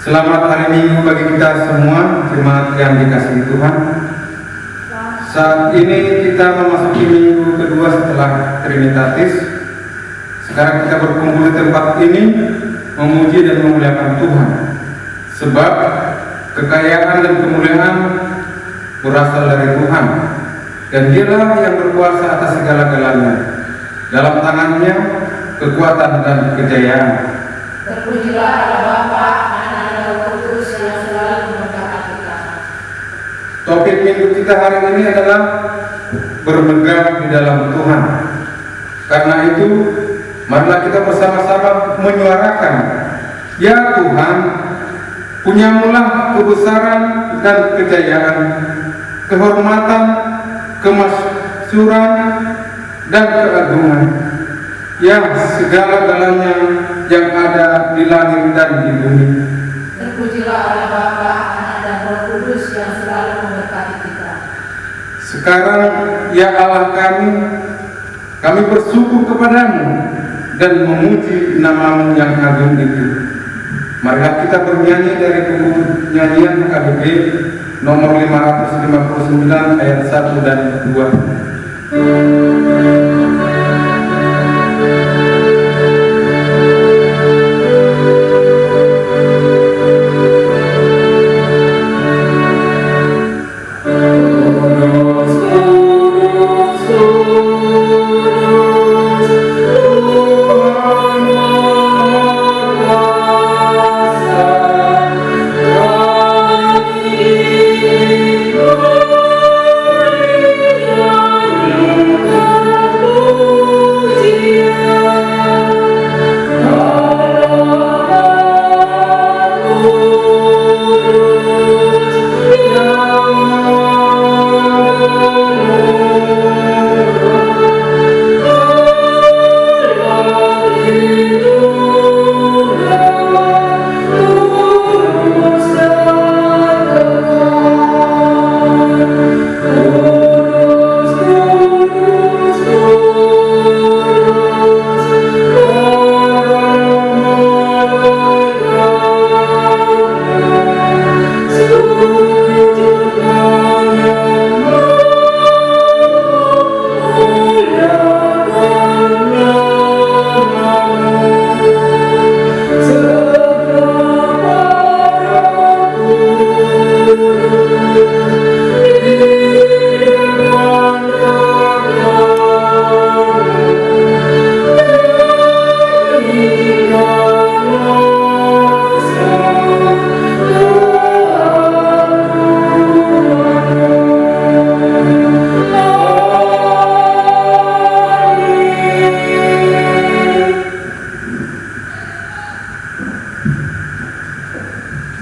Selamat hari Minggu bagi kita semua, jemaat yang dikasihi Tuhan. Saat ini kita memasuki minggu kedua setelah Trinitatis. Sekarang kita berkumpul di tempat ini memuji dan memuliakan Tuhan, sebab kekayaan dan kemuliaan berasal dari Tuhan, dan Dialah yang berkuasa atas segala-galanya. Dalam tangannya kekuatan dan kejayaan. Terpujilah Allah Bapa, Anak dan Roh Kudus yang selalu memberkati kita. Topik minggu kita hari ini adalah bermegah di dalam Tuhan. Karena itu, marilah kita bersama-sama menyuarakan, ya Tuhan, punyamulah kebesaran dan kejayaan, kehormatan, kemasyhuran, dan keagungan, yang segala-galanya yang ada di langit dan di bumi. Terpujilah Allah Bapa, Anak dan Roh Kudus yang selalu memberkati kita. Sekarang, ya Allah kami bersyukur kepadamu dan memuji nama-Mu yang agung itu. Marilah kita bernyanyi dari buku nyanyian KBB nomor 559 ayat 1 dan 2.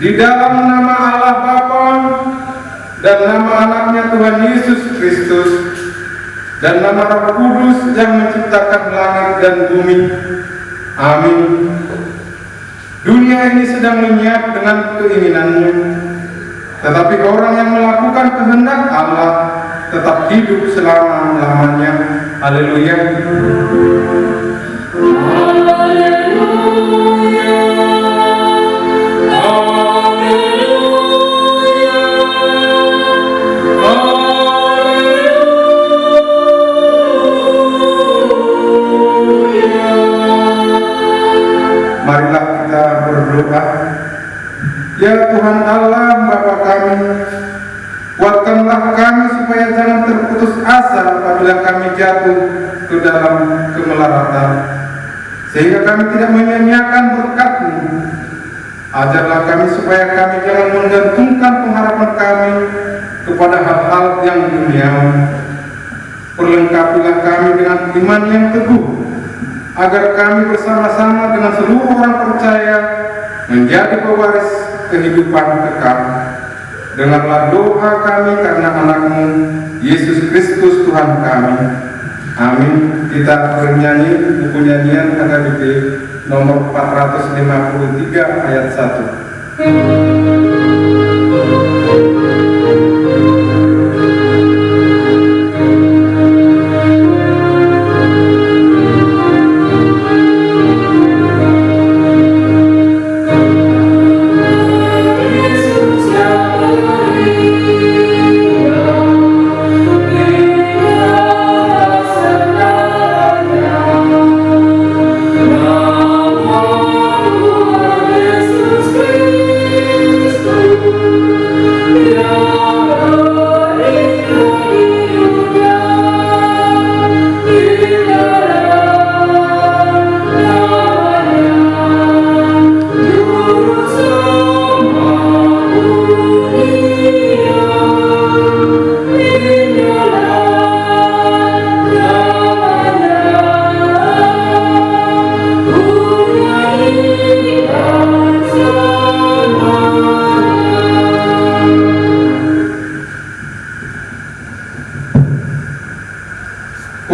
Di dalam nama Allah Bapa dan nama anaknya Tuhan Yesus Kristus dan nama Roh Kudus yang menciptakan langit dan bumi. Amin. Dunia ini sedang lenyap dengan keinginannya, tetapi orang yang melakukan kehendak Allah tetap hidup selama-lamanya. Haleluya. Marilah kita berdoa. Ya Tuhan Allah Bapa kami, kuatkanlah kami supaya jangan terputus asa apabila kami jatuh ke dalam kemelaratan, sehingga kami tidak menyia-nyiakan berkat-Mu. Ajarlah kami supaya kami jangan menggantungkan pengharapan kami kepada hal-hal yang duniawi. Perlengkapilah kami dengan iman yang teguh, agar kami bersama-sama dengan seluruh orang percaya menjadi pewaris kehidupan kekal. Dengarlah doa kami karena anakmu Yesus Kristus Tuhan kami. Amin. Kita bernyanyi buku nyanyian KBB nomor 453 ayat 1.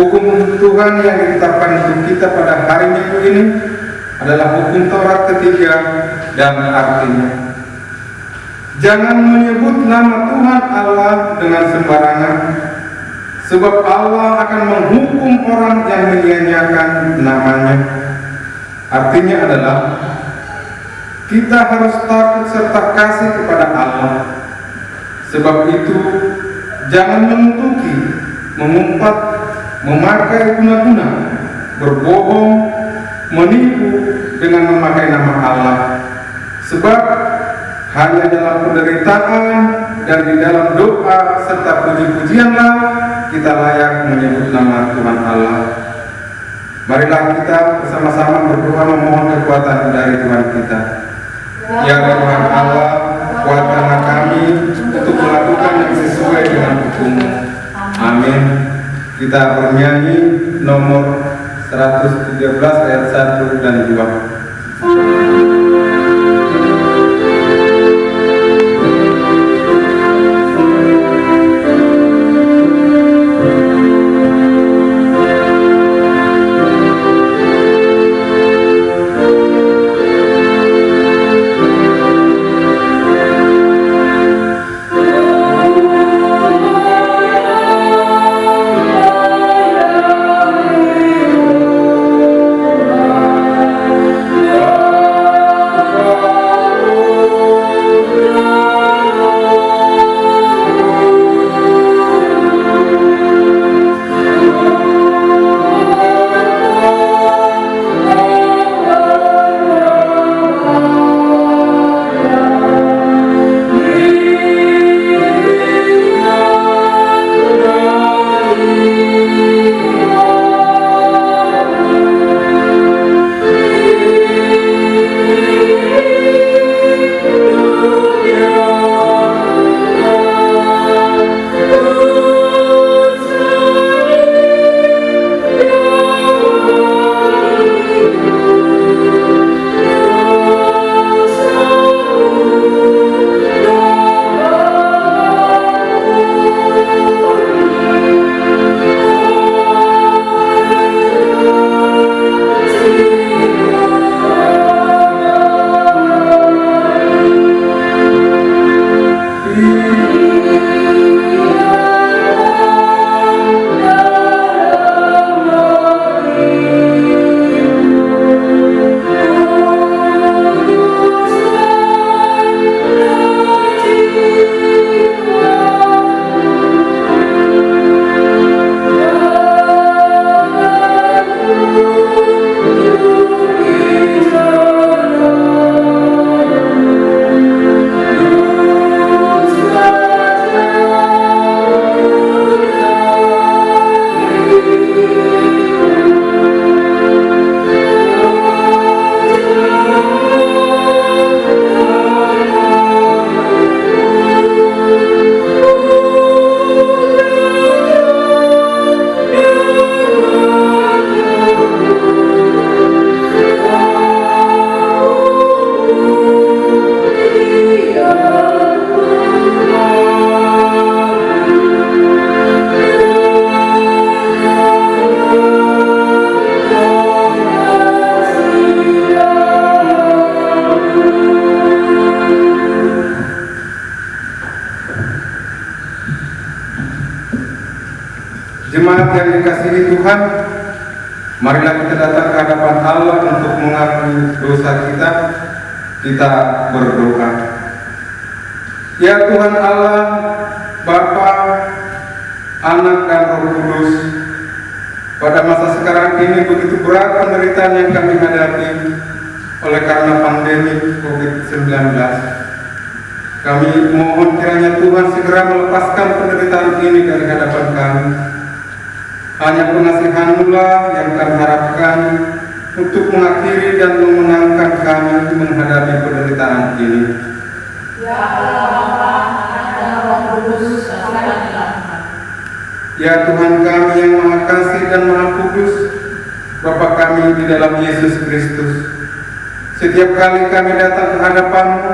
Hukum Tuhan yang ditetapkan untuk kita pada hari Minggu ini adalah hukum Taurat ketiga dan artinya, jangan menyebut nama Tuhan Allah dengan sembarangan, sebab Allah akan menghukum orang yang menyia-nyiakan namanya. Artinya adalah kita harus takut serta kasih kepada Allah. Sebab itu jangan mengutuki, mengumpat, memakai guna-guna, berbohong, menipu dengan memakai nama Allah. Sebab hanya dalam penderitaan dan di dalam doa serta puji-pujianlah kita layak menyebut nama Tuhan Allah. Marilah kita bersama-sama berdoa memohon kekuatan dari Tuhan kita. Ya Tuhan Allah, kuatkanlah kami untuk melakukan yang sesuai dengan hukum-Mu. Amin. Kita bernyanyi nomor 113 ayat 1 dan 2. Jemaat yang dikasihi Tuhan, marilah kita datang ke hadapan Allah untuk mengakui dosa kita. Kita berdoa. Ya Tuhan Allah, Bapa, Anak dan Roh Kudus, pada masa sekarang ini begitu berat penderitaan yang kami hadapi oleh karena pandemi COVID-19. Kami mohon kiranya Tuhan segera melepaskan penderitaan ini dari hadapan kami. Hanya pengasihan-Mu-lah yang kami harapkan untuk mengakhiri dan memenangkan kami menghadapi penderitaan ini. Ya Allah Bapa, Anak dan Roh Kudus, Ya Tuhan kami yang Maha Kasih dan Maha Kudus, Bapa kami di dalam Yesus Kristus, setiap kali kami datang ke hadapan-Mu,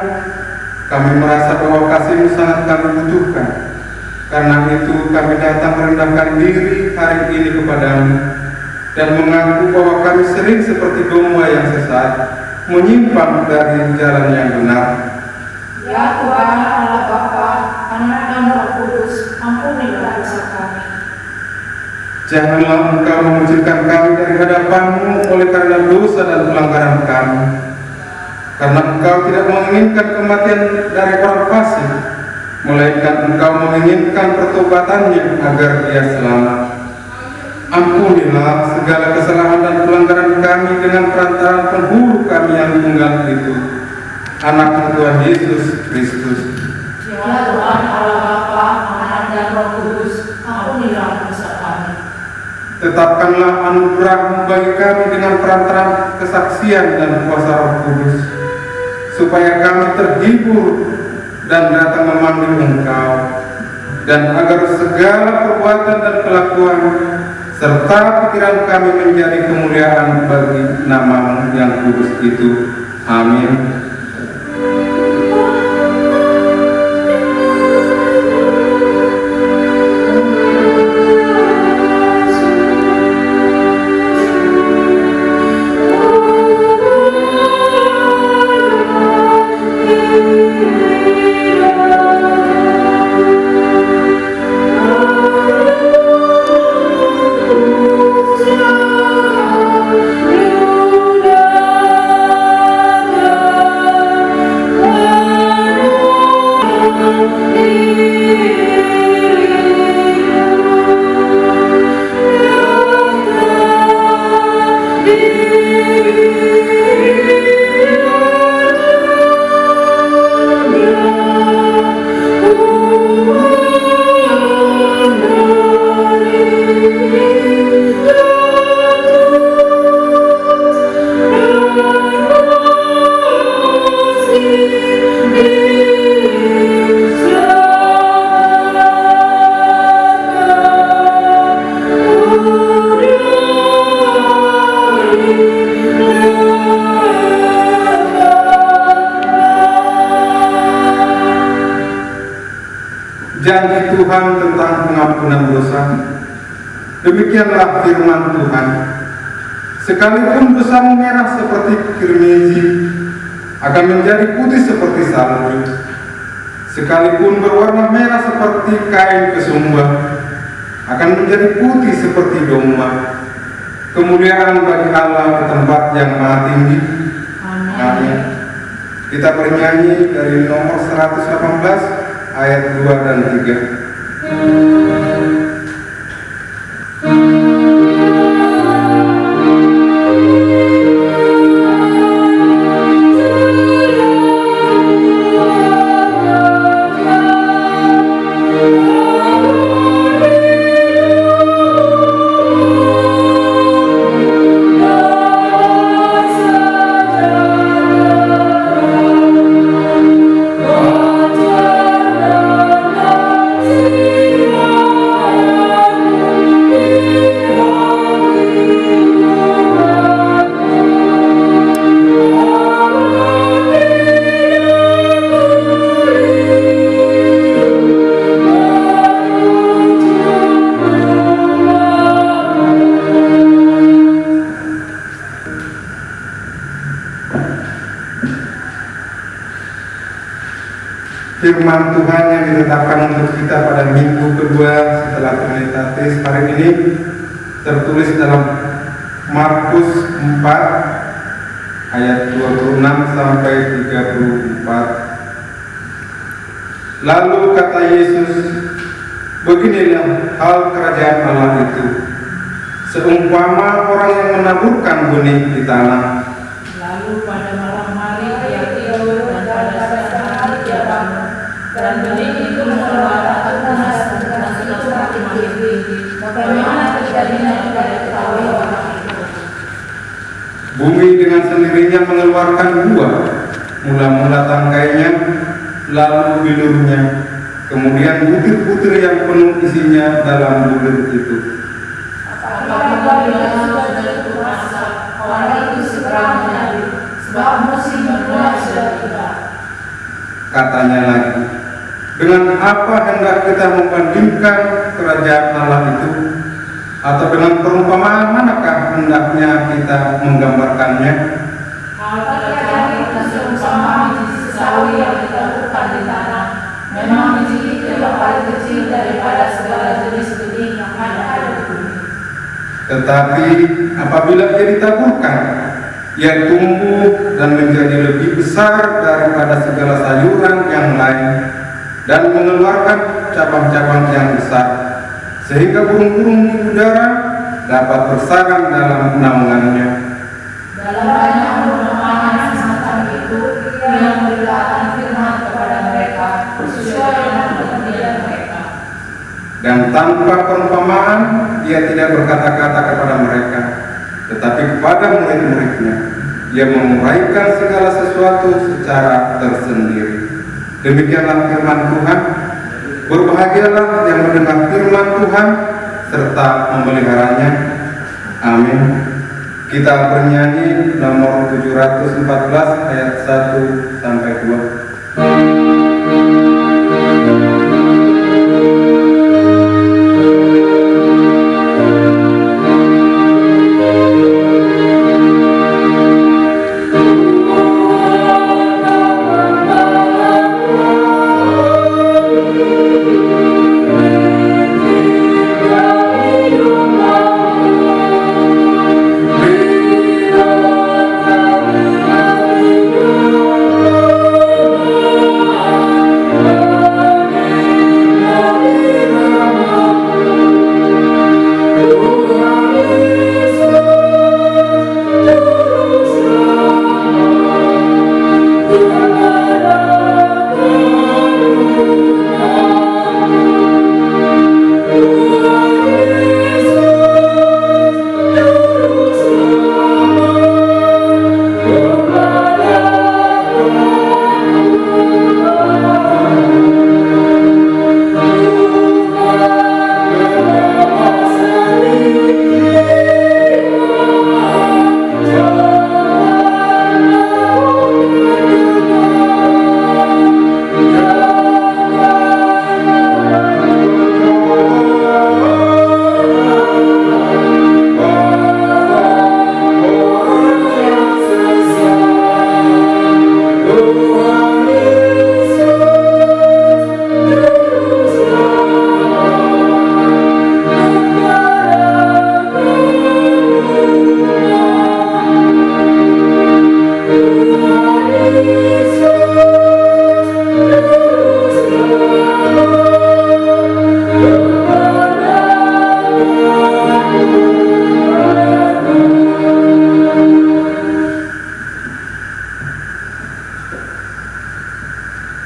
kami merasa bahwa kasih-Mu sangat kami butuhkan. Karena itu kami datang merendahkan diri hari ini kepadamu dan mengaku bahwa kami sering seperti domba yang sesat, menyimpang dari jalan yang benar. Ya Tuhan Allah Bapa, Anak dan Roh Kudus, ampunilah dosa kami. Janganlah Engkau mengucilkan kami dari hadapan-Mu oleh karena dosa dan pelanggaran kami, karena Engkau tidak menginginkan kematian dari orang fasik, melainkan Engkau menginginkan pertobatannya agar dia selamat. Ampunilah segala kesalahan dan pelanggaran kami dengan perantaraan penghulu kami yang tunggal itu, Anak Tuhan Yesus Kristus. Ya Tuhan Allah Bapa, Anak dan Roh Kudus, ampunilah dosa kami. Tetapkanlah anugerah bagi kami dengan perantaraan kesaksian dan kuasa Roh Kudus, supaya kami terhibur dan datang memanggil Engkau, dan agar segala perbuatan dan kelakuan serta pikiran kami menjadi kemuliaan bagi nama-Mu yang kudus itu. Amin. Janji Tuhan tentang pengampunan dosa. Demikianlah firman Tuhan. Sekalipun dosamu merah seperti kirmizi, akan menjadi putih seperti salju. Sekalipun berwarna merah seperti kain kesumba, akan menjadi putih seperti domba. Kemuliaan bagi Allah di tempat yang maha tinggi. Amin. Kita bernyanyi dari nomor 118 ayat 2 dan 3. Firman Tuhan yang ditetapkan untuk kita pada minggu kedua setelah Trinitatis hari ini tertulis dalam Markus 4 ayat 26 sampai 34. Lalu kata Yesus, beginilah hal kerajaan Allah itu, seumpama orang yang menaburkan benih di tanah. Lalu pada malam hari dia tidur, dan pada siang hari dia bangun, dan benih itu mengeluarkan tunas dan itu makin tinggi. Bagaimana terjadinya tidak diketahui orang itu. Bumi dengan sendirinya mengeluarkan buah, mula-mula tangkainya, lalu bilurnya, kemudian butir-butir yang penuh isinya dalam bulir itu. Apabila sudah cukup masak, orang itu segera menyadur, sebab musim berbuah sudah tiba. Katanya lagi, Dengan apa hendak kita membandingkan kerajaan Allah itu? Atau dengan perumpamaan manakah hendaknya kita menggambarkannya? Seumpama biji sawi yang ditaburkan di tanah, memang biji itu yang paling kecil daripada segala jenis benih yang ada di bumi. Tetapi apabila ia ditaburkan, ia tumbuh dan menjadi lebih besar daripada segala sayuran yang lain dan mengeluarkan cabang-cabang yang besar, sehingga burung-burung di udara dapat bersarang dalam naungannya. Dalam banyak perumpamaan semacam itu, ia memberitakan firman kepada mereka sesuai dengan kepentingan mereka. Dan tanpa perumpamaan, ia tidak berkata-kata kepada mereka, tetapi kepada murid-muridnya, ia menguraikan segala sesuatu secara tersendiri. Demikianlah firman Tuhan. Berbahagialah yang mendengar firman Tuhan serta memeliharanya. Amin. Kita bernyanyi nomor 714 ayat 1 sampai 2.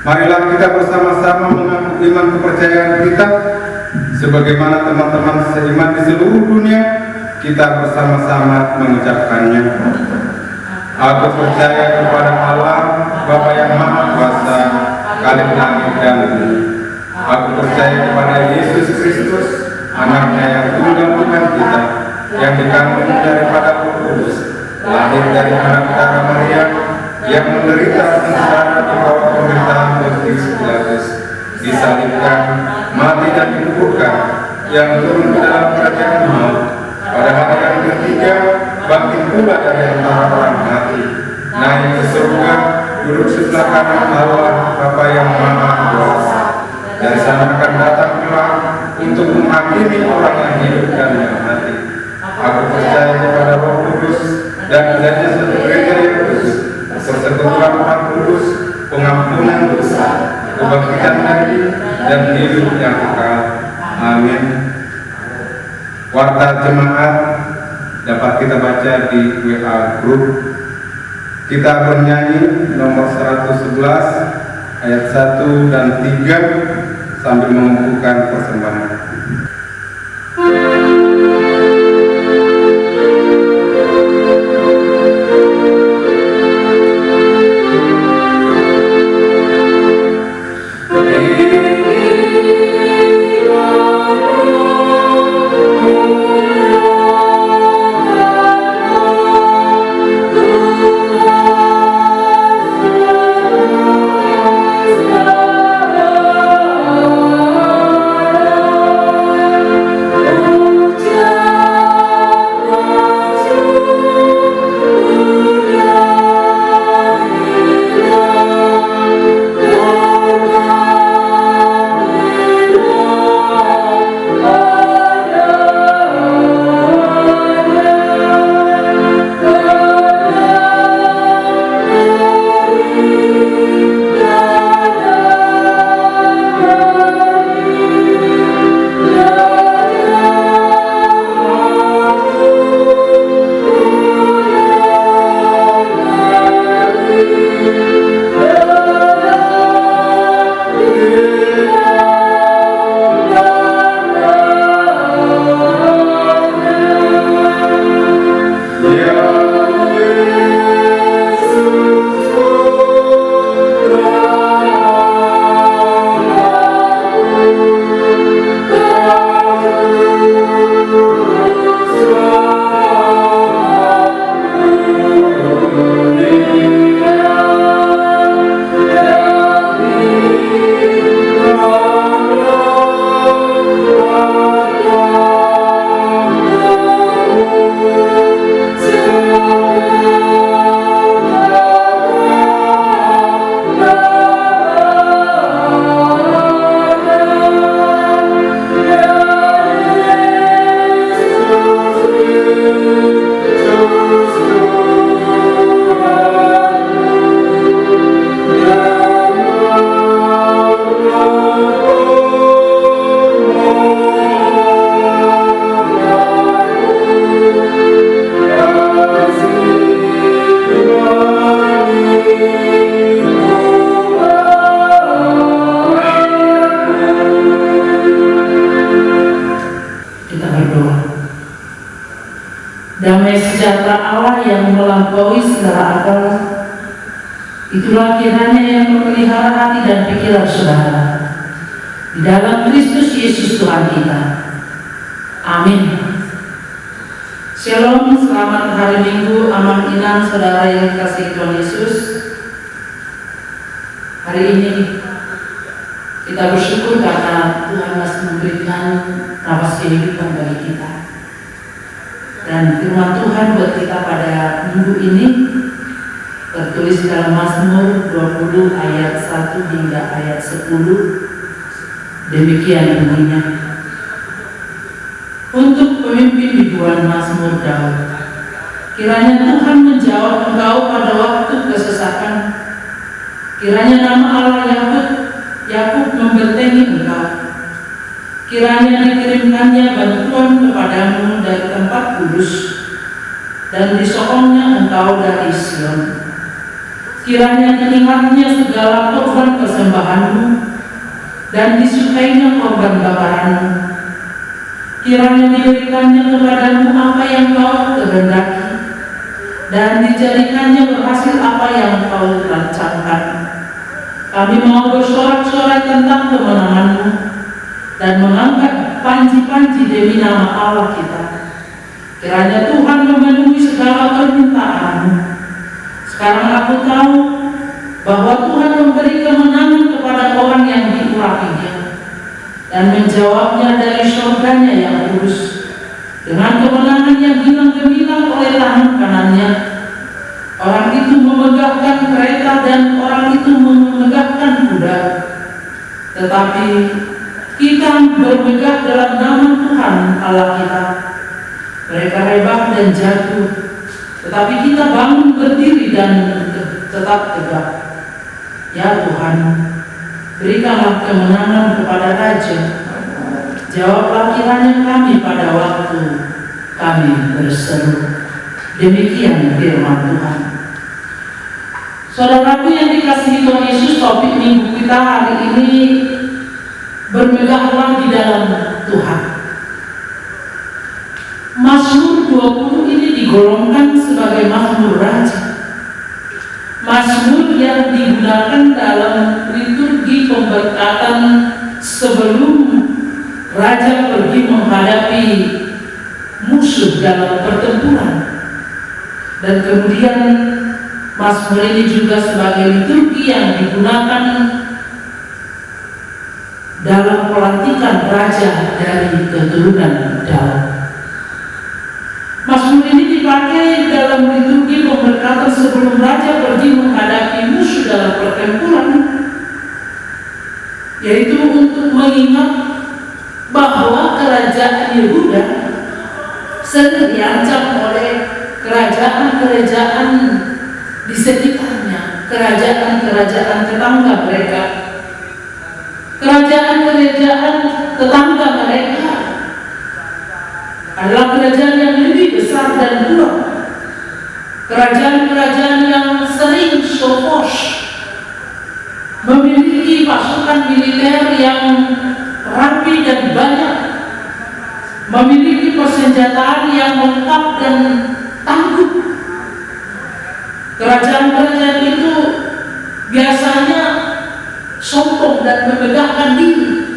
Marilah kita bersama-sama mengaku iman kepercayaan kita sebagaimana teman-teman seiman di seluruh dunia kita bersama-sama mengucapkannya. Aku percaya kepada Allah, Bapa yang Maha Kuasa, Khalik langit dan bumi. Aku percaya kepada Yesus Kristus, Anaknya yang tunggal Tuhan kita, yang dikandung daripada Roh Kudus, lahir dari anak darah Maria, yang menderita sengsara di bawah pemerintahan Pontius Pilatus, disalibkan, mati dan dikuburkan, yang turun ke dalam kerajaan maut, pada hari yang ketiga bangkit pula dari antara orang mati, naik ke surga, duduk sebelah kanan Allah Bapa yang Maha Kuasa. Dari sana akan datang kelak untuk menghakimi orang yang hidup dan yang mati. Aku percaya kepada Roh Kudus dan adanya satu gereja yang kudus, persekutuan Roh Kudus, pengampunan dosa, kebangkitan lagi, dan hidup yang kekal. Amin. Warta jemaat dapat kita baca di WA Group. Kita bernyanyi nomor 111 ayat 1 dan 3 sambil mengumpulkan persembahan. Oh secara akal. Itulah kiranya yang memelihara hati dan pikiran saudara di dalam Kristus Yesus Tuhan kita. Amin. Shalom, selamat hari Minggu, aman inang saudara yang dikasihi Tuhan Yesus. Hari ini kita bersyukur karena Tuhan masih memberikan nafas kehidupan bagi kita. Dan firman Tuhan buat kita pada minggu ini tertulis dalam Mazmur 20 ayat 1 hingga ayat 10. Demikian bunyinya. Untuk pemimpin biduan Mazmur Daud, kiranya Tuhan menjawab engkau pada waktu kesesakan. Kiranya nama Allah Yakub membentengi engkau. Kiranya dikirimkannya bantuan kepadamu dari tempat kudus dan disokongnya engkau dari Sion. Kiranya diingatnya segala korban persembahanmu dan disukainya korban bakaranmu. Kiranya diberikannya kepadamu apa yang kau kehendaki dan dijadikannya berhasil apa yang kau rancangkan. Kami mau bersorak-sorai tentang kemenanganmu dan mengangkat panji-panji demi nama Allah kita. Kiranya Tuhan memenuhi segala permintaanmu. Sekarang aku tahu bahwa Tuhan memberi kemenangan kepada orang yang diurapinya dan menjawabnya dari surganya yang kudus dengan kemenangan yang hilang gemilang oleh tangan kanannya. Orang itu memegahkan kereta dan orang itu memegahkan kuda, tetapi kita bermegah dalam nama Tuhan Allah kita. Mereka rebah dan jatuh, tetapi kita bangun berdiri dan tetap tegak. Ya Tuhan, berikanlah kemenangan kepada Raja. Jawablah kiranya kami pada waktu kami berseru. Demikian firman Tuhan. Saudaraku yang dikasihi Tuhan Yesus, topik minggu kita hari ini bermegahlah di dalam Tuhan. Mazmur 20 ini digolongkan sebagai Mazmur Raja. Mazmur yang digunakan dalam liturgi pemberkatan sebelum Raja pergi menghadapi musuh dalam pertempuran. Dan kemudian Mazmur ini juga sebagai liturgi yang digunakan dalam pelantikan Raja dari keturunan Daud. Mazmur ini dipakai dalam liturgi pemberkatan sebelum Raja pergi menghadapi musuh dalam pertempuran, yaitu untuk mengingat bahwa kerajaan Yehuda sedang diancam oleh kerajaan-kerajaan di sekitarnya, kerajaan-kerajaan tetangga mereka. Kerajaan-kerajaan tetangga mereka adalah kerajaan yang lebih besar dan kuat, kerajaan-kerajaan yang sering sopos, memiliki pasukan militer yang rapi dan banyak, memiliki persenjataan yang lengkap dan tangguh. Kerajaan-kerajaan itu biasanya sombong dan memegahkan diri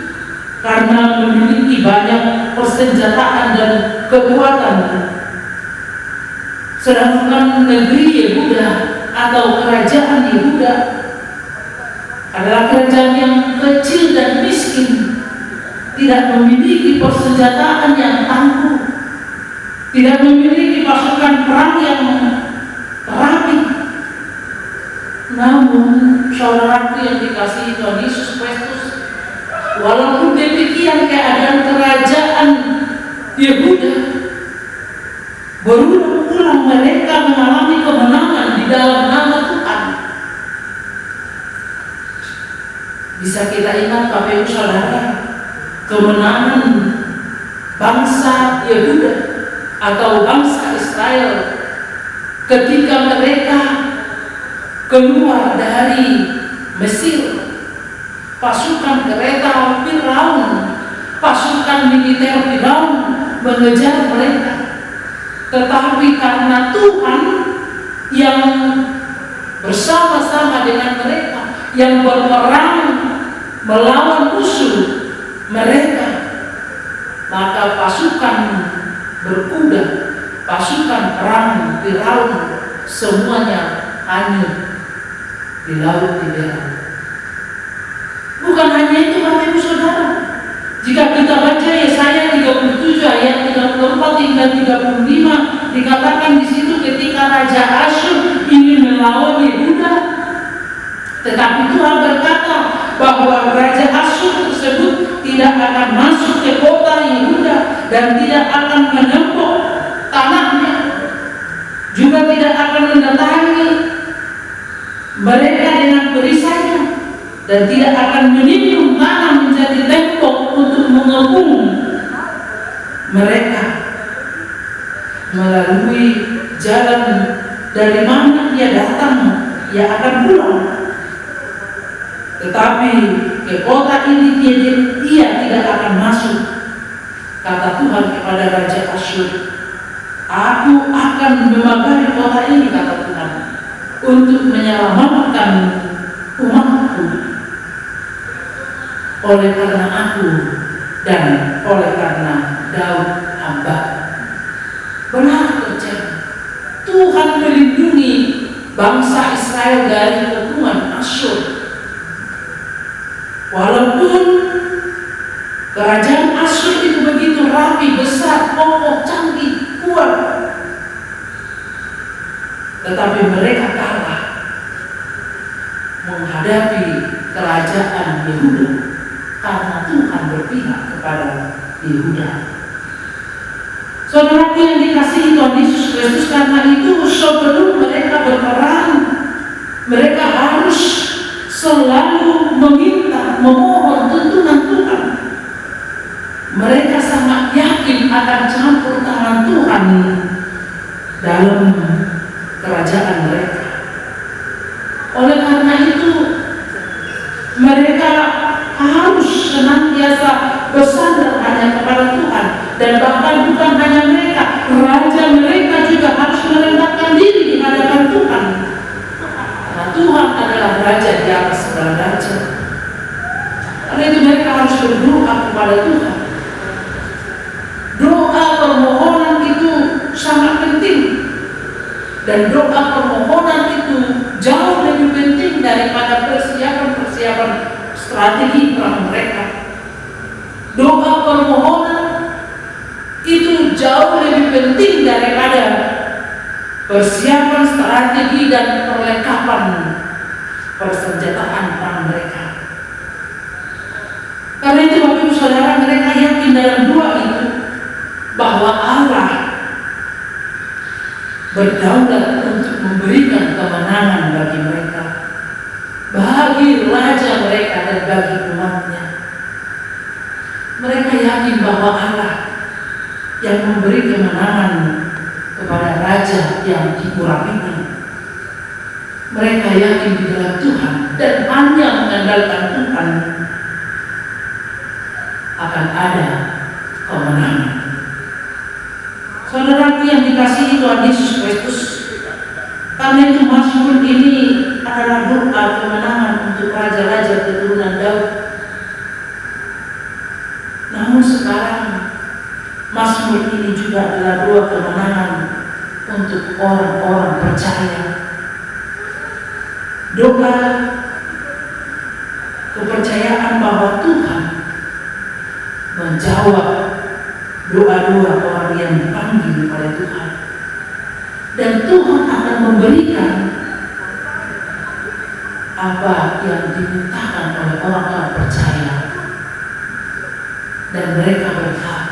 karena memiliki banyak persenjataan dan kekuatan. Sedangkan negeri Yehuda atau kerajaan Yehuda adalah kerajaan yang kecil dan miskin, tidak memiliki persenjataan yang tangguh, tidak memiliki pasukan perang yang rapi. Namun saudaraku yang dikasihi Tuhan Yesus Kristus, walaupun demikian keadaan kerajaan Yehuda, berulang-ulang mereka mengalami kemenangan di dalam nama Tuhan. Bisa kita ingat Bapak Ibu Saudara, kemenangan bangsa Yehuda atau bangsa Israel ketika mereka keluar dari Mesir. Pasukan kereta Firaun, pasukan militer Firaun mengejar mereka. Tetapi karena Tuhan yang bersama-sama dengan mereka, yang berperang melawan musuh mereka, maka pasukan berkuda, pasukan perang Firaun semuanya hanyut di laut Tiberia. Bukan hanya itu Bapak Ibu Saudara, jika kita baca Yesaya 37 ayat 34 hingga 35, dikatakan di situ ketika Raja Asyur ingin melawan Yehuda, tetapi Tuhan berkata bahwa Raja Asyur tersebut tidak akan masuk ke kota Yehuda dan tidak akan menembok tanahnya, juga tidak akan mendatangi mereka dengan perisainya, dan tidak akan meninjau tanah menjadi tembok untuk mengepung mereka. Melalui jalan dari mana ia datang, ia akan pulang. Tetapi ke kota ini ia tidak akan masuk. Kata Tuhan kepada Raja Asyur, aku akan memagari kota ini, kata Tuhan, untuk menyelamatkan umatku. Oleh karena aku dan oleh karena Daud hamba. Benar terjadi. Tuhan melindungi bangsa Israel dari kepungan Asyur. Walaupun kerajaan Asyur itu begitu rapi, besar, kokoh, canggih, kuat, tetapi mereka kalah menghadapi kerajaan Yehuda karena Tuhan berpihak kepada Yehuda. Saudaraku yang dikasihi Tuhan Yesus Kristus, karena itu sebelum mereka berperang, mereka harus selalu meminta, memohon tuntunan Tuhan. Mereka sangat yakin akan campur tangan Tuhan dalam kerajaan mereka. Oleh karena itu mereka harus senantiasa bersandar hanya kepada Tuhan, dan bahkan bukan hanya mereka, raja mereka juga harus merendahkan diri di hadapan Tuhan. Karena Tuhan adalah raja di atas segala raja. Karena itu mereka harus berdoa kepada Tuhan. Doa permohonan itu sangat penting, dan doa permohonan itu jauh lebih penting daripada persiapan strategi perang mereka. Doa permohonan itu jauh lebih penting daripada persiapan strategi dan perlengkapan persenjataan perang mereka. Karena itu Bapak Ibu Saudara, mereka yakin dalam doa itu bahwa Allah berdaulat untuk memberikan kemenangan bagi mereka, bagi raja mereka dan bagi umatnya. Mereka yakin bahwa Allah yang memberi kemenangan kepada raja yang dikuranginya. Mereka yakin di dalam Tuhan dan hanya mengandalkan Tuhan akan ada kemenangan. Saudaraku yang dikasihi Tuhan Yesus Kristus, karena itu Mazmur ini adalah doa kemenangan untuk raja-raja keturunan Daud. Namun sekarang Mazmur ini juga adalah doa kemenangan untuk orang-orang percaya. Doa kepercayaan bahwa Tuhan menjawab doa-doa orang yang dipanggil oleh Tuhan, dan Tuhan akan memberikan apa yang dimintakan oleh orang-orang percaya, dan mereka berhak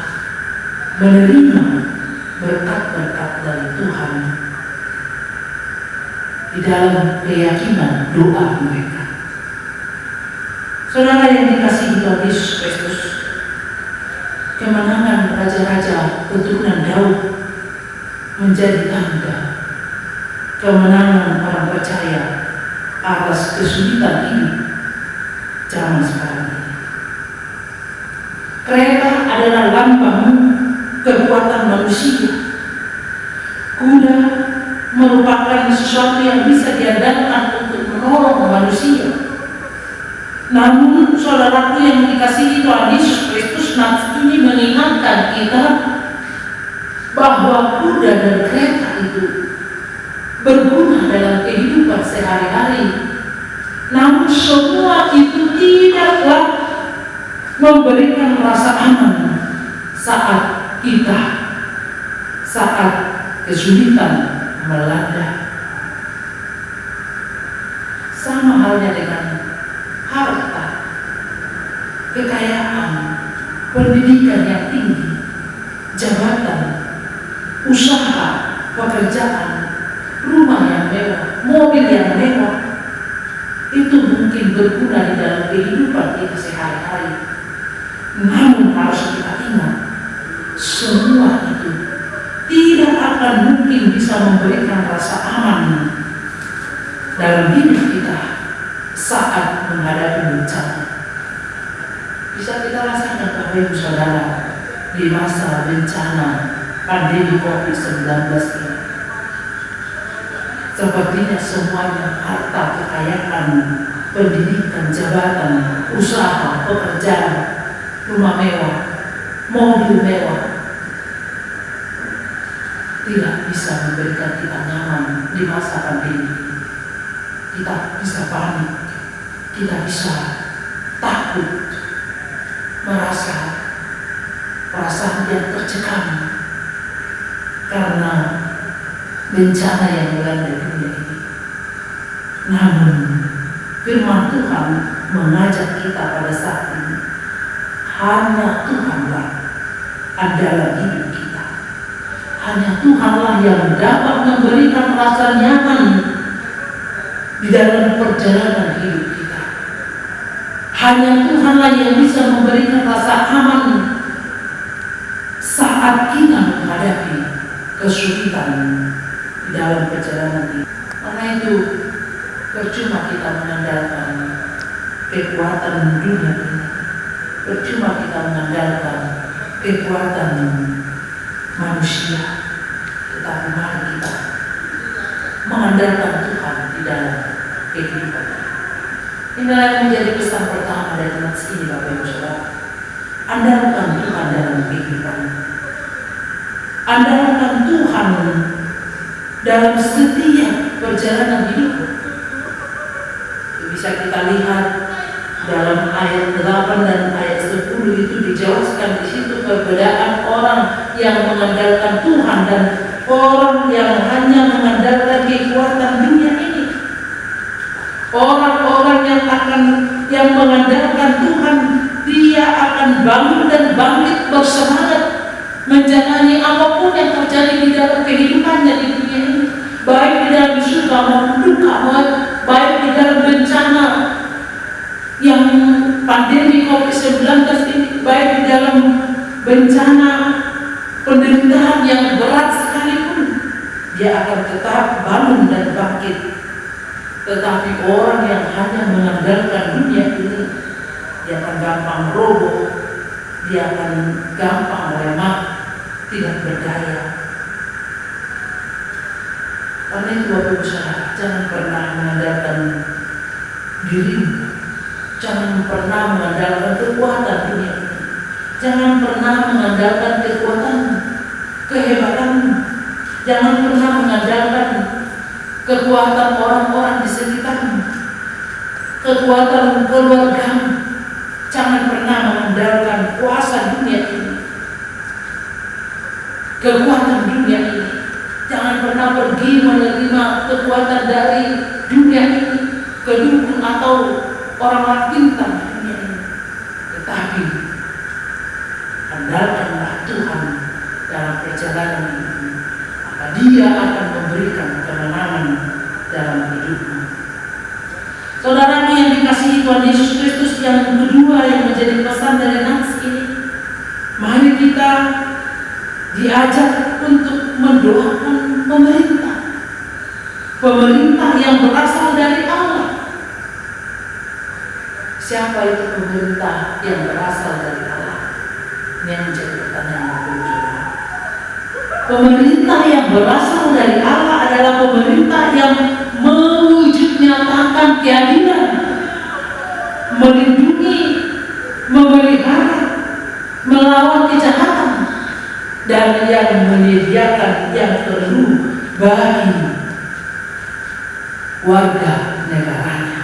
menerima berkat-berkat dari Tuhan di dalam keyakinan doa mereka. Saudara yang dikasihi Tuhan Yesus Kristus, kemenangan raja-raja keturunan Daud menjadi tanda kemenangan orang percaya atas kesulitan ini zaman sekarang ini. Kereta adalah lambang kekuatan manusia. Kuda merupakan sesuatu yang bisa diandalkan untuk menolong manusia. Namun saudaraku yang dikasihi Tuhan Yesus Kristus, nats ini mengingatkan kita bahwa kuda dan kereta itu berguna dalam kehidupan sehari-hari. Namun semua itu tidaklah memberikan rasa aman saat kesulitan melanda. Sama halnya dengan harta, kekayaan, pendidikan yang tinggi, jabatan, usaha, pekerjaan, rumah yang mewah, mobil yang mewah, itu mungkin berguna di dalam kehidupan kita sehari-hari. Namun harus kita ingat, semua itu tidak akan mungkin bisa memberikan rasa aman dalam hidup kita saat menghadapi bencana. Bisa kita rasakan Bapak Ibu Saudara di masa bencana pandemi COVID-19 ini. Sepertinya semuanya, harta, kekayaan, pendidikan, jabatan, usaha, pekerjaan, rumah mewah, mobil mewah, tidak bisa memberikan kita nyaman di masa pandemi. Kita bisa panik, kita bisa takut, merasa perasaan yang tercekam karena bencana yang melanda dunia ini. Namun firman Tuhan mengajak kita pada saat ini, hanya Tuhanlah andalan hidup kita. Hanya Tuhanlah yang dapat memberikan rasa nyaman di dalam perjalanan hidup kita. Hanya Tuhanlah yang bisa memberikan rasa aman saat kita menghadapi kesulitan di dalam perjalanan ini. Karena itu percuma kita mengandalkan kekuatan dunia ini, percuma kita mengandalkan kekuatan manusia, tetapi mari kita mengandalkan Tuhan di dalam kehidupan. Inilah yang menjadi pesan pertama dari nats ini, Bapak Ibu Saudara. Andalkan Tuhan dalam kehidupan. Andalkan Tuhan dalam setiap perjalanan hidup. Bisa kita lihat dalam ayat 8 dan ayat 10 itu dijelaskan di situ perbedaan orang yang mengandalkan Tuhan dan orang yang hanya mengandalkan kekuatan dunia ini. Orang-orang yang mengandalkan Tuhan, dia akan bangun dan bangkit bersemangat menjalani apapun yang terjadi di dalam kehidupannya di dunia ini, baik di dalam suka maupun duka, baik di dalam bencana yang pandemi COVID-19 ini, baik di dalam bencana penderitaan yang berat sekalipun, dia akan tetap bangun dan bangkit. Tetapi orang yang hanya mengandalkan dunia ini, dia akan gampang roboh, dia akan gampang lemah, tidak berdaya. Karena itu Bapak Ibu Saudara, jangan pernah mengandalkan dirimu, jangan pernah mengandalkan kekuatan dunia ini, jangan pernah mengandalkan kekuatanmu, kehebatanmu, jangan pernah mengandalkan kekuatan orang-orang di sekitarmu, kekuatan keluargamu. Jangan pernah mengandalkan kuasa dunia ini, kekuatan dunia ini. Jangan pernah pergi menerima kekuatan dari dunia ini, kedukun atau orang-orang pintar dunia ini. Tetapi andalkanlah Tuhan dalam perjalanan ini, maka Dia akan memberikan kemenangan dalam hidupmu. Saudaraku yang dikasihi Tuhan Yesus Kristus, yang kedua yang menjadi pesan dari nats ini, mari kita diajak untuk mendoakan pemerintah yang berasal dari Allah. Siapa itu pemerintah yang berasal dari Allah? Ini yang menjadi pertanyaan. Pemerintah yang berasal dari Allah adalah pemerintah yang mewujud nyatakan keadilan, melindungi, memelihara, melawan kejahatan, dan yang menyediakan yang perlu bagi warga negaranya,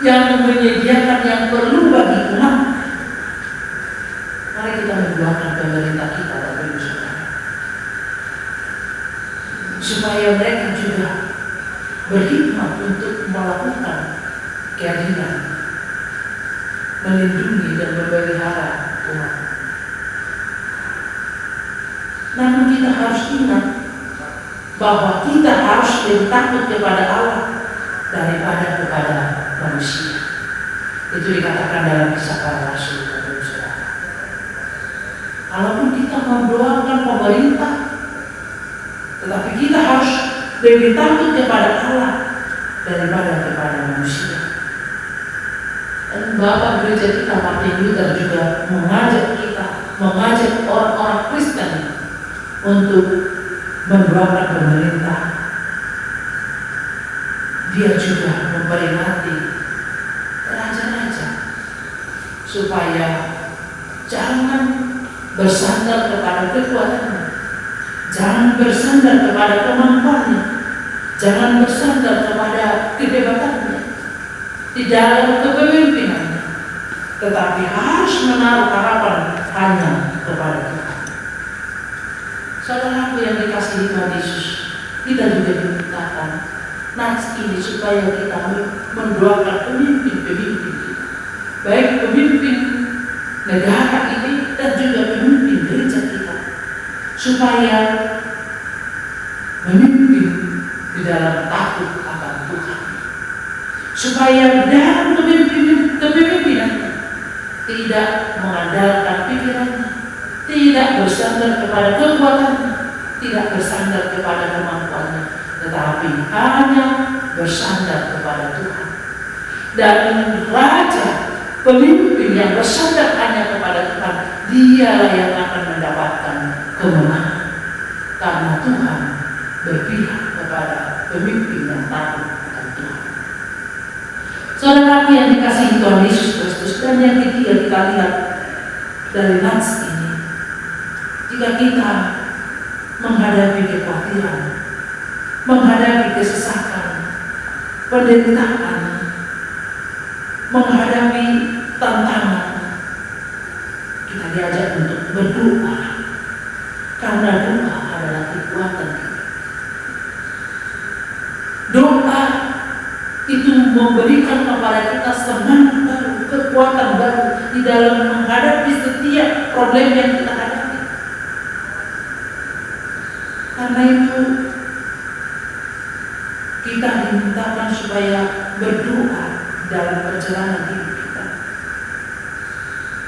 yang menyediakan yang perlu bagi umat. Mari kita mendoakan pemerintah kita, Bapak Ibu Saudara, supaya mereka juga berhikmat untuk melakukan keadilan, melindungi dan memelihara umat. Namun kita harus ingat bahwa kita harus lebih takut kepada Allah daripada kepada manusia. Itu dikatakan dalam Kisah Para Rasul. Walaupun kita mendoakan pemerintah, tetapi kita harus lebih takut kepada Allah daripada kepada manusia. Dan Bapak Gereja kita Martin Luther juga mengajak orang-orang Kristen untuk mendoakan pemerintah. Dia juga memperingati raja-raja supaya jangan bersandar kepada kekuatannya, jangan bersandar kepada kemampuannya, jangan bersandar kepada kehebatannya di dalam kepemimpinannya, tetapi harus menaruh harapan hanya kepada Tuhan. Saudaraku yang dikasihi Tuhan Yesus, kita juga dimintakan nats ini supaya kita mendoakan pemimpin-pemimpin kita, baik pemimpin negara ini dan juga pemimpin gereja kita, supaya memimpin di dalam takut akan Tuhan, supaya dalam kepemimpinan tidak mengandalkan pikirannya, tidak bersandar kepada kekuatannya, tidak bersandar kepada kemampuannya, tetapi hanya bersandar kepada Tuhan. Dan raja, pemimpin yang bersandar hanya kepada Tuhan, dialah yang akan mendapatkan kemenangan, karena Tuhan berpihak kepada pemimpin yang takut akan Tuhan. Saudara yang dikasihi Tuhan Yesus Kristus, dan yang ketiga kita lihat dari nats ini, jika kita menghadapi kekhawatiran, menghadapi kesesakan, penderitaan, menghadapi tantangan, kita diajak untuk berdoa, karena doa adalah kekuatan kita. Doa itu memberikan kepada kita semangat baru, kekuatan baru di dalam menghadapi setiap problem yang kita hadapi. Karena itu kita dimintakan supaya berdoa dalam perjalanan hidup kita.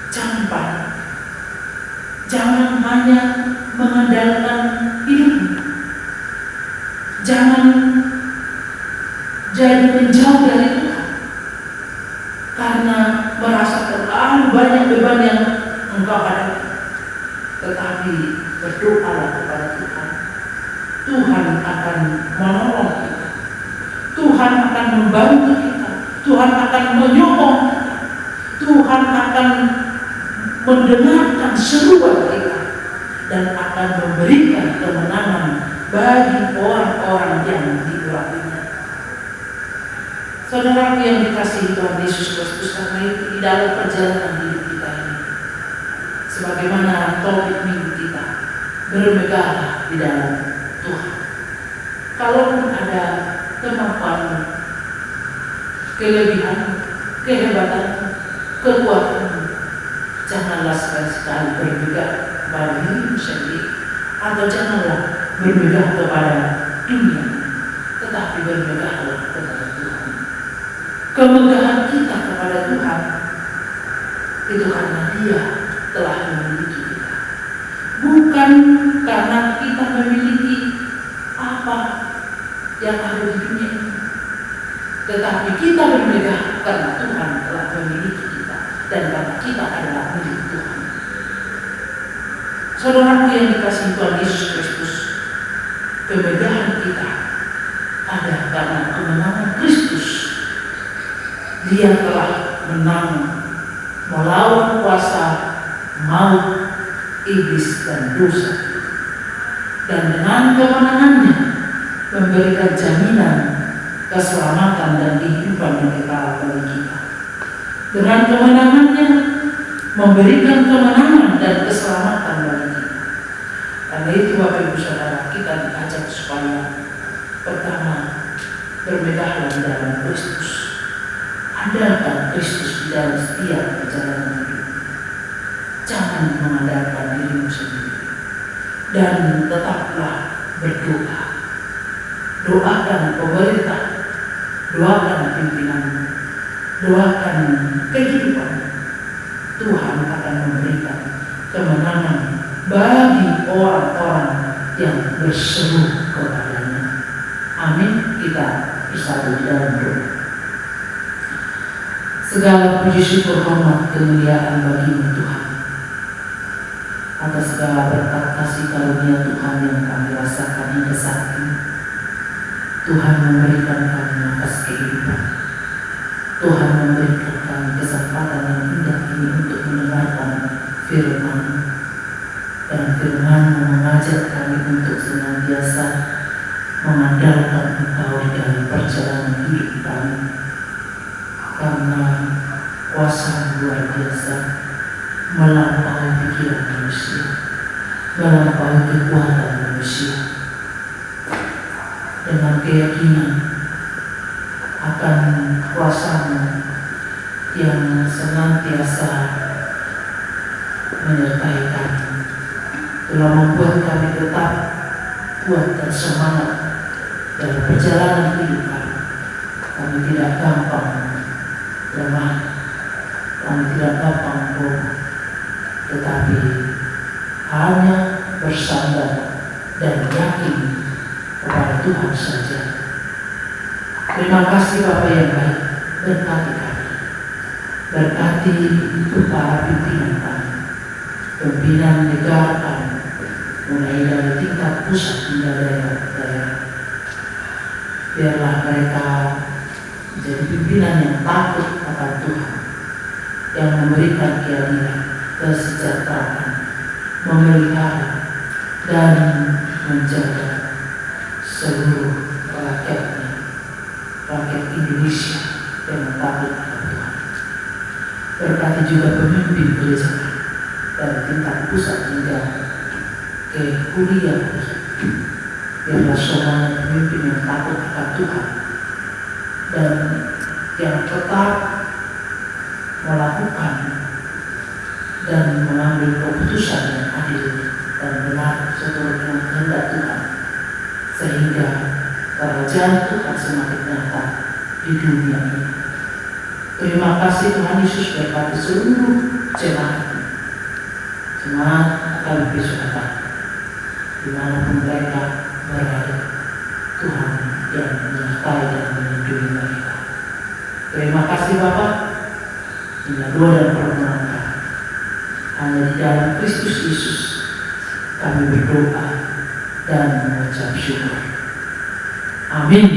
Jangan panik, jangan hanya mengandalkan hidupmu, jangan jadi menjauh dari Tuhan karena merasa terlalu banyak beban yang engkau hadapi, tetapi berdoalah kepada Tuhan. Tuhan akan menolong kita, Tuhan akan membantu kita, Tuhan akan menyokong kita, Tuhan akan mendengarkan seruan kita dan akan memberikan kemenangan bagi orang-orang yang diurapinya. Saudara yang dikasihi Tuhan Yesus Kristus, karena itu di dalam perjalanan hidup kita ini, sebagaimana topik minggu kita, bermegah di dalam Tuhan. Kalaupun ada kemampuan, kelebihan, kehebatan, kekuatan, janganlah sekali-sekali bermegah kepada dirimu sendiri, atau janganlah bermegah kepada dunia, tetapi bermegahlah kepada Tuhan. Kemegahan kita kepada Tuhan itu karena Dia telah memiliki kita, bukan karena kita memiliki apa yang ada di dunia ini, tetapi kita bermegah karena Tuhan telah memiliki kita dan karena kita adalah milik Tuhan. Saudaraku yang dikasihi Tuhan Yesus Kristus, kemegahan kita menang, melawan kuasa maut, iblis dan dosa, dan dengan kemenangannya memberikan jaminan keselamatan dan kehidupan yang kekal bagi kita. Dengan kemenangannya memberikan kemenangan dan keselamatan bagi kita. Karena itu Bapak Ibu Saudara, kita diajak supaya pertama bermegahlah di dalam Kristus. Andalkan Kristus di dalam setiap perjalanan hidup. Jangan mengandalkan dirimu sendiri. Dan tetaplah berdoa. Doakan pemerintah, doakan pimpinanmu, doakan kehidupan. Tuhan akan memberikan kemenangan bagi orang-orang yang berseru kepadanya. Amin. Kita bersatu di dalam doa. Segala puji syukur, hormat, kemuliaan bagimu Tuhan, atas segala berkat kasih karunia Tuhan yang kami rasakan hingga saat ini. Tuhan memberikan kami nafas kehidupan. Tuhan memberikan kami kesempatan yang indah ini untuk mendengarkan firman, dan firman mengajak kami untuk senantiasa mengandalkan Engkau di dalam perjalanan hidup kami. Karena kuasa luar biasa melampaui pikiran manusia, melampaui kekuatan manusia. Dengan keyakinan akan kuasa-Mu yang senantiasa menyertai kami, telah membuat kami tetap kuat dan semangat dalam perjalanan hidup kami. Kami tidak gampang lemah, kami tidak gampang goyah, tetapi hanya bersandar dan yakin kepada Tuhan saja. Terima kasih Bapa yang baik, berkati kami, berkati para pimpinan kami, pimpinan negara kami, mulai dari tingkat pusat hingga daerah-daerah. Biarlah mereka menjadi pimpinan yang takut akan Tuhan, yang memberikan keadilan, kesejahteraan, memelihara dan menjaga seluruh rakyatnya, rakyat Indonesia yang takut akan Tuhan. Berkati juga pemimpin gereja dari tingkat pusat hingga ke kuliah. Biarlah semuanya pemimpin yang takut akan Tuhan dan yang tetap melakukan dan mengambil keputusan yang adil dan benar seturut dengan kehendak Tuhan, sehingga kerajaan Tuhan semakin nyata di dunia ini. Terima kasih Tuhan Yesus, berkati seluruh jemaat KBP Sukata dimanapun mereka berada. Tuhan yang menyertai dan melindungi mereka. Terima kasih Bapak. Inilah doa dan permohonan kami. Hanya di dalam Kristus Yesus kami berdoa dan mengucap syukur. Amin.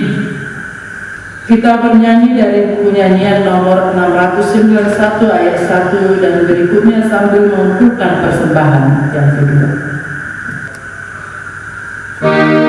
Kita bernyanyi dari buku nyanyian nomor 691 ayat 1 dan berikutnya sambil mengumpulkan persembahan yang kedua. Oh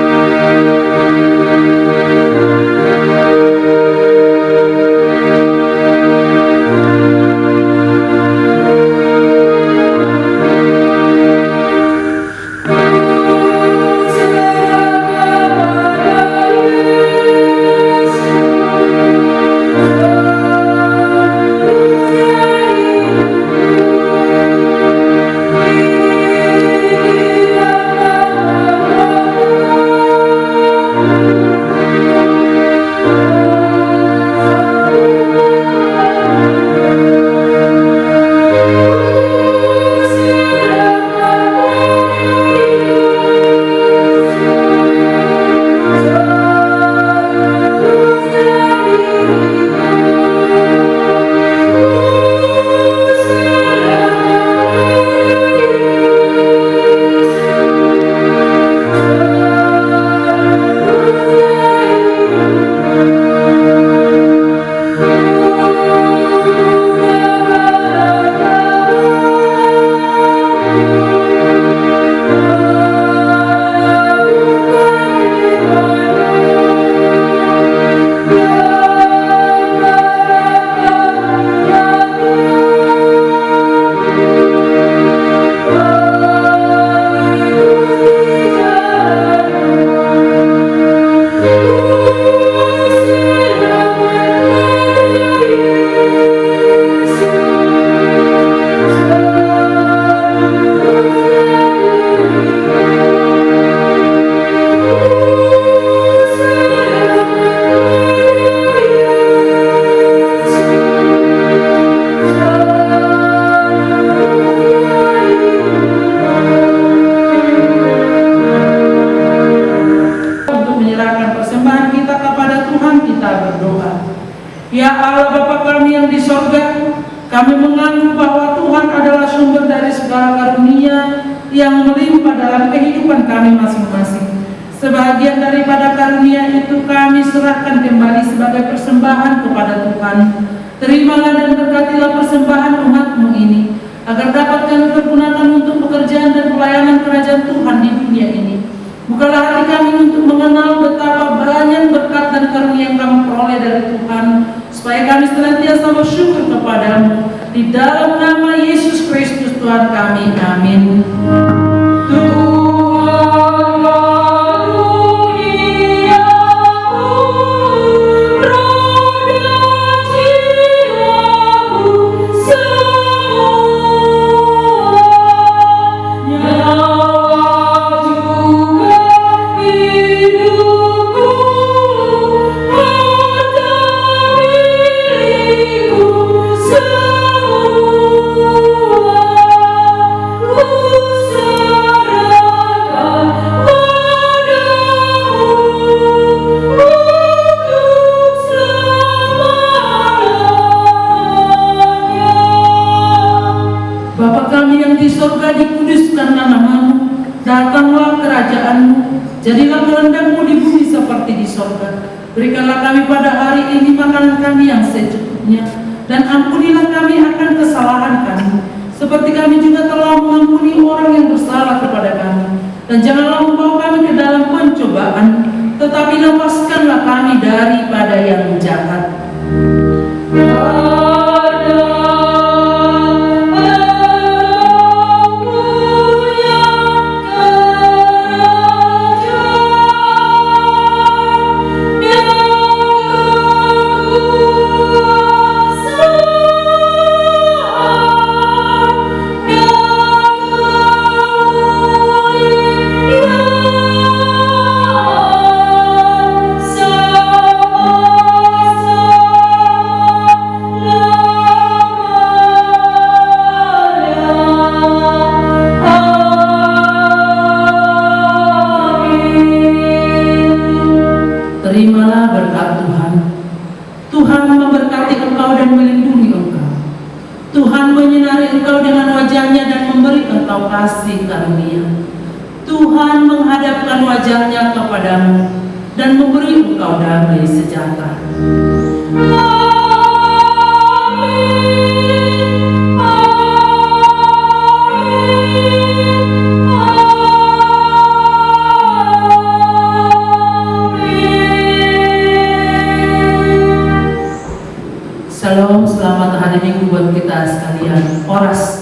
Kami mengaku bahwa Tuhan adalah sumber dari segala karunia yang melimpah dalam kehidupan kami masing-masing. Sebagian daripada karunia itu kami serahkan kembali sebagai persembahan kepada Tuhan. Terimalah dan berkatilah persembahan umat-Mu ini, agar dapat kami pergunakan untuk pekerjaan dan pelayanan kerajaan Tuhan di dunia ini. Bukalah hati kami untuk mengenal betapa banyak berkat dan karunia yang kami peroleh dari Tuhan, supaya kami senantiasa bersyukur kepadamu. Di dalam nama Yesus Kristus Tuhan kami, amin. Datanglah kerajaan-Mu, jadilah kehendak-Mu di bumi seperti di sorga. Berikanlah kami pada hari ini makanan kami yang secukupnya, dan ampunilah kami akan kesalahan kami, seperti kami juga telah mengampuni orang yang bersalah kepada kami. Dan janganlah membawa kami ke dalam pencobaan, tetapi lepaskanlah kami daripada yang jahat. Terimalah berkat Tuhan. Tuhan memberkati engkau dan melindungi engkau. Tuhan menyinari engkau dengan wajah-Nya dan memberi engkau kasih karunia. Tuhan menghadapkan wajah-Nya kepadamu dan memberi engkau damai sejahtera. Shalom, selamat hari Minggu buat kita sekalian. Oras